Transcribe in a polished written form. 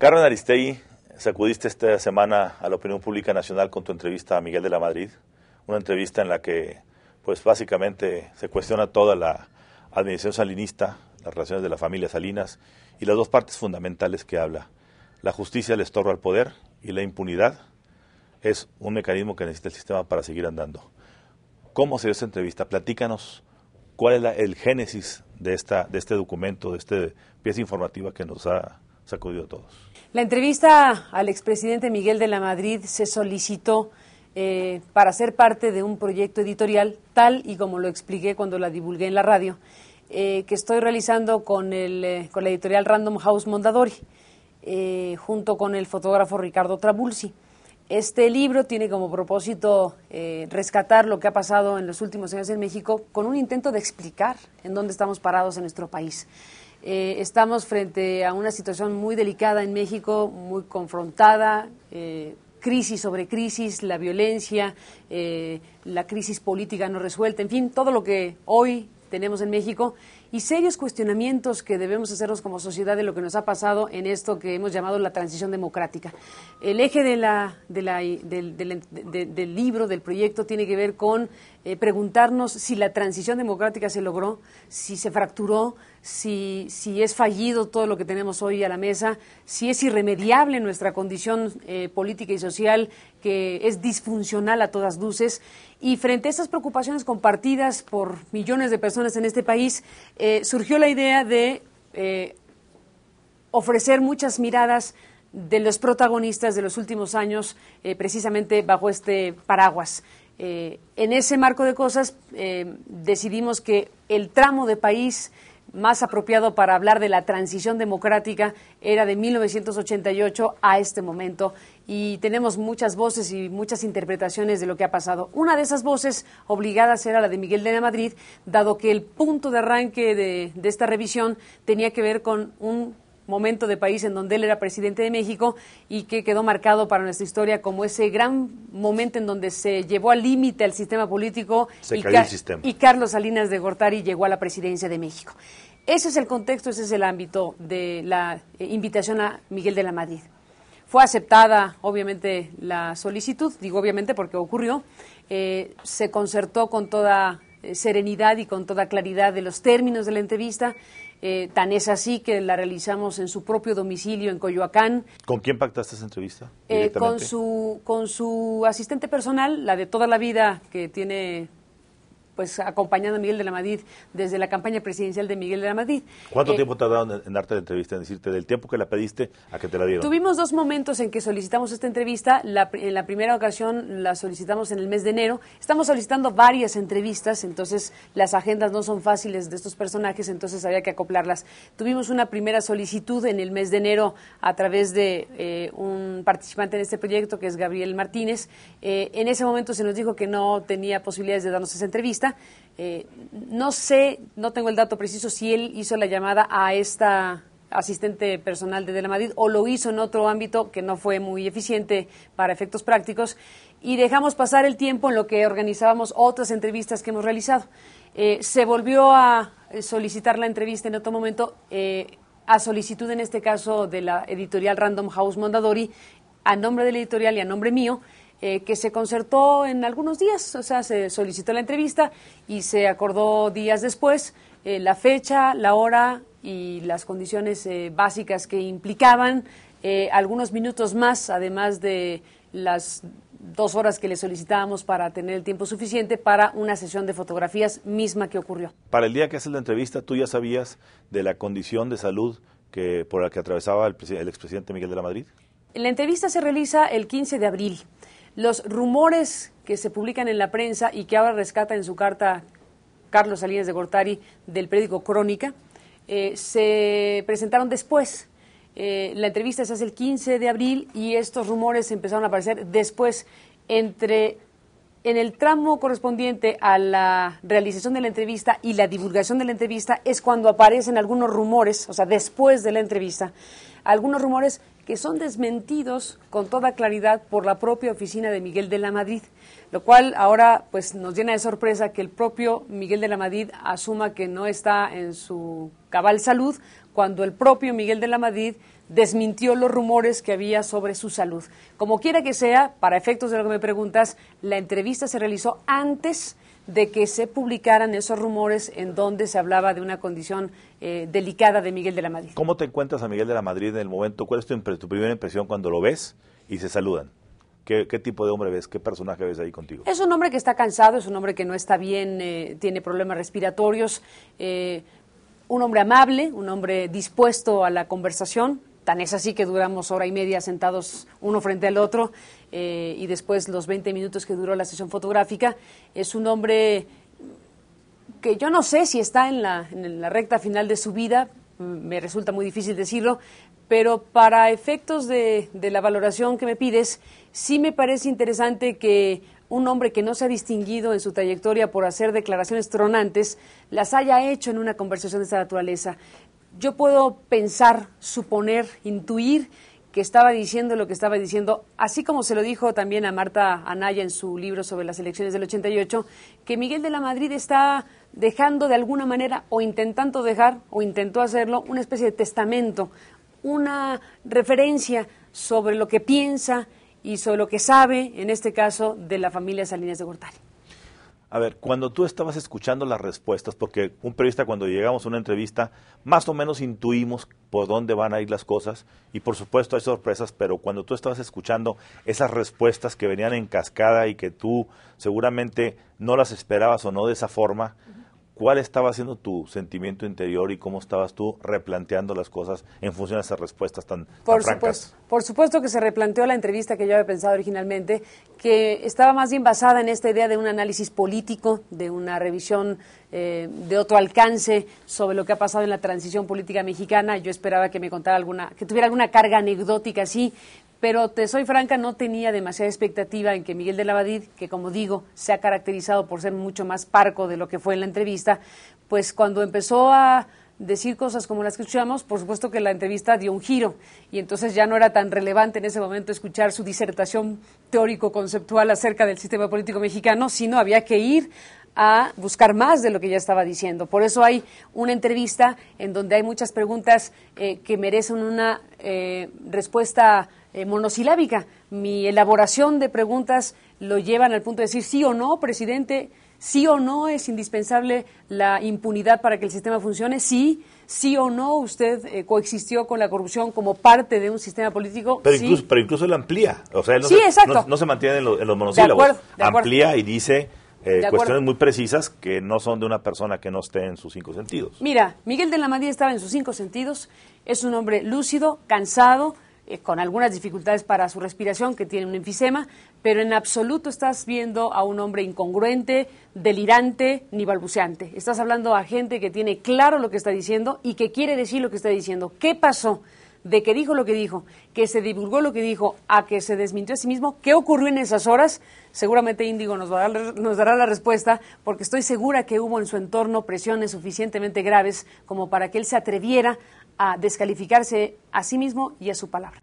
Carmen Aristegui, sacudiste esta semana a la opinión pública nacional con tu entrevista a Miguel de la Madrid, una entrevista en la que, pues básicamente se cuestiona toda la administración salinista, las relaciones de la familia Salinas y las dos partes fundamentales que habla. La justicia le estorba al poder y la impunidad es un mecanismo que necesita el sistema para seguir andando. ¿Cómo se dio esta entrevista? Platícanos cuál es el génesis de este documento, de esta pieza informativa que nos ha sacudido a todos. La entrevista al expresidente Miguel de la Madrid se solicitó para ser parte de un proyecto editorial, tal y como lo expliqué cuando la divulgué en la radio, que estoy realizando con la editorial Random House Mondadori, junto con el fotógrafo Ricardo Trabulsi. Este libro tiene como propósito rescatar lo que ha pasado en los últimos años en México con un intento de explicar en dónde estamos parados en nuestro país. Estamos frente a una situación muy delicada en México, muy confrontada, crisis sobre crisis, la violencia, la crisis política no resuelta, en fin, todo lo que hoy tenemos en México y serios cuestionamientos que debemos hacernos como sociedad de lo que nos ha pasado en esto que hemos llamado la transición democrática. El eje del libro, del proyecto, tiene que ver con preguntarnos si la transición democrática se logró, si se fracturó, si es fallido todo lo que tenemos hoy a la mesa, si es irremediable nuestra condición política y social, que es disfuncional a todas luces. Y frente a estas preocupaciones compartidas por millones de personas en este país, surgió la idea de ofrecer muchas miradas de los protagonistas de los últimos años, precisamente bajo este paraguas. En ese marco de cosas, decidimos que el tramo de país más apropiado para hablar de la transición democrática era de 1988 a este momento, y tenemos muchas voces y muchas interpretaciones de lo que ha pasado. Una de esas voces obligadas era la de Miguel de la Madrid, dado que el punto de arranque de esta revisión tenía que ver con un momento de país en donde él era presidente de México y que quedó marcado para nuestra historia como ese gran momento en donde se llevó al límite al sistema político y Carlos Salinas de Gortari llegó a la presidencia de México. Ese es el contexto, ese es el ámbito de la invitación a Miguel de la Madrid. Fue aceptada, obviamente, la solicitud, digo obviamente porque ocurrió, se concertó con toda serenidad y con toda claridad de los términos de la entrevista. Tan es así que la realizamos en su propio domicilio en Coyoacán. ¿Con quién pactaste esa entrevista? Con su asistente personal, la de toda la vida, que tiene pues acompañando a Miguel de la Madrid desde la campaña presidencial de Miguel de la Madrid. ¿Cuánto tiempo tardaron en darte la entrevista, en decirte del tiempo que la pediste a que te la dieron? Tuvimos dos momentos en que solicitamos esta entrevista. En la primera ocasión la solicitamos en el mes de enero. Estamos solicitando varias entrevistas, entonces las agendas no son fáciles de estos personajes, entonces había que acoplarlas. Tuvimos una primera solicitud en el mes de enero a través de un participante en este proyecto, que es Gabriel Martínez. En ese momento se nos dijo que no tenía posibilidades de darnos esa entrevista. No sé, no tengo el dato preciso si él hizo la llamada a esta asistente personal de la Madrid o lo hizo en otro ámbito que no fue muy eficiente para efectos prácticos, y dejamos pasar el tiempo en lo que organizábamos otras entrevistas que hemos realizado. Se volvió a solicitar la entrevista en otro momento, a solicitud en este caso de la editorial Random House Mondadori, a nombre de la editorial y a nombre mío, que se concertó en algunos días, o sea, se solicitó la entrevista y se acordó días después la fecha, la hora y las condiciones básicas que implicaban, algunos minutos más, además de las 2 horas que le solicitábamos para tener el tiempo suficiente para una sesión de fotografías misma que ocurrió. Para el día que haces la entrevista, ¿tú ya sabías de la condición de salud por la que atravesaba el expresidente Miguel de la Madrid? La entrevista se realiza el 15 de abril. Los rumores que se publican en la prensa y que ahora rescata en su carta Carlos Salinas de Gortari del periódico Crónica, se presentaron después. La entrevista se hace el 15 de abril y estos rumores empezaron a aparecer después. En el tramo correspondiente a la realización de la entrevista y la divulgación de la entrevista es cuando aparecen algunos rumores, o sea, después de la entrevista, algunos rumores que son desmentidos con toda claridad por la propia oficina de Miguel de la Madrid, lo cual ahora pues nos llena de sorpresa que el propio Miguel de la Madrid asuma que no está en su cabal salud, cuando el propio Miguel de la Madrid desmintió los rumores que había sobre su salud. Como quiera que sea, para efectos de lo que me preguntas, la entrevista se realizó antes de que se publicaran esos rumores en donde se hablaba de una condición delicada de Miguel de la Madrid. ¿Cómo te encuentras a Miguel de la Madrid en el momento? ¿Cuál es tu primera impresión cuando lo ves y se saludan? ¿Qué tipo de hombre ves? ¿Qué personaje ves ahí contigo? Es un hombre que está cansado, es un hombre que no está bien, tiene problemas respiratorios, un hombre amable, un hombre dispuesto a la conversación. Tan es así que duramos hora y media sentados uno frente al otro y después los 20 minutos que duró la sesión fotográfica. Es un hombre que yo no sé si está en la recta final de su vida, me resulta muy difícil decirlo, pero para efectos de la valoración que me pides, sí me parece interesante que un hombre que no se ha distinguido en su trayectoria por hacer declaraciones tronantes, las haya hecho en una conversación de esta naturaleza. Yo puedo pensar, suponer, intuir que estaba diciendo lo que estaba diciendo, así como se lo dijo también a Marta Anaya en su libro sobre las elecciones del 88, que Miguel de la Madrid está dejando de alguna manera, o intentando dejar, o intentó hacerlo, una especie de testamento, una referencia sobre lo que piensa y sobre lo que sabe, en este caso, de la familia Salinas de Gortari. A ver, cuando tú estabas escuchando las respuestas, porque un periodista cuando llegamos a una entrevista, más o menos intuimos por dónde van a ir las cosas y por supuesto hay sorpresas, pero cuando tú estabas escuchando esas respuestas que venían en cascada y que tú seguramente no las esperabas o no de esa forma, ¿cuál estaba siendo tu sentimiento interior y cómo estabas tú replanteando las cosas en función de esas respuestas tan francas? Por supuesto que se replanteó la entrevista que yo había pensado originalmente, que estaba más bien basada en esta idea de un análisis político, de una revisión de otro alcance sobre lo que ha pasado en la transición política mexicana. Yo esperaba que me contara que tuviera alguna carga anecdótica así, pero te soy franca, no tenía demasiada expectativa en que Miguel de la Madrid, que como digo, se ha caracterizado por ser mucho más parco de lo que fue en la entrevista, pues cuando empezó a decir cosas como las que escuchamos, por supuesto que la entrevista dio un giro y entonces ya no era tan relevante en ese momento escuchar su disertación teórico-conceptual acerca del sistema político mexicano, sino había que ir a buscar más de lo que ya estaba diciendo. Por eso hay una entrevista en donde hay muchas preguntas que merecen una respuesta monosilábica. Mi elaboración de preguntas lo llevan al punto de decir sí o no, presidente, sí o no es indispensable la impunidad para que el sistema funcione, sí o no usted coexistió con la corrupción como parte de un sistema político. Pero, sí. incluso él amplía, o sea, él no se mantiene en los monosílabos, de acuerdo. Amplía y dice cuestiones muy precisas que no son de una persona que no esté en sus 5 sentidos. Mira, Miguel de la Madrid estaba en sus 5 sentidos, es un hombre lúcido, cansado, con algunas dificultades para su respiración, que tiene un enfisema, pero en absoluto estás viendo a un hombre incongruente, delirante, ni balbuceante. Estás hablando a gente que tiene claro lo que está diciendo y que quiere decir lo que está diciendo. ¿Qué pasó? De que dijo lo que dijo, que se divulgó lo que dijo, a que se desmintió a sí mismo. ¿Qué ocurrió en esas horas? Seguramente Índigo nos dará la respuesta, porque estoy segura que hubo en su entorno presiones suficientemente graves como para que él se atreviera a descalificarse a sí mismo y a su palabra.